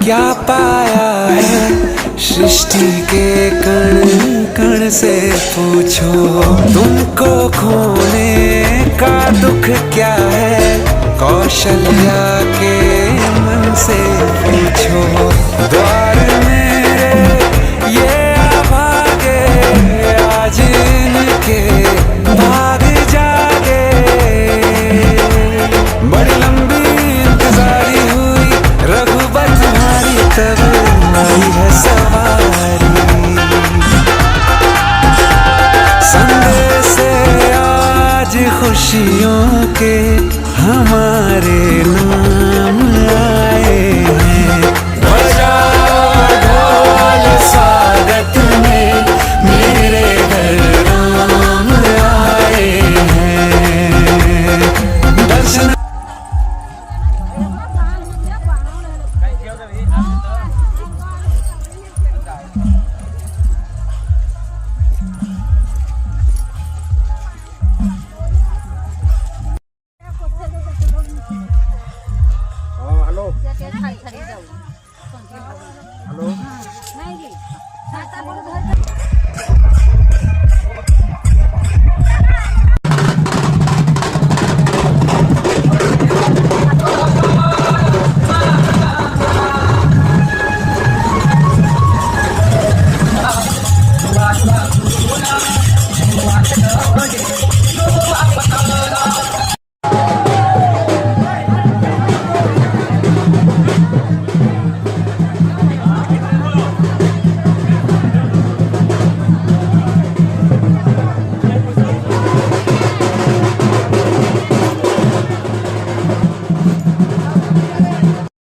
क्या पाया है सृष्टि के कण कण से पूछो। तुमको खोने का दुख क्या है कौशल्या के मन से पूछो। द्वार मेरे ये अभागे आज इनके भाग जागे। बड़ी लंबी इंतजारी हुई रघुबर तुम्हारी, तब आई है सवारी। संदेश आज खुशियों के हमारे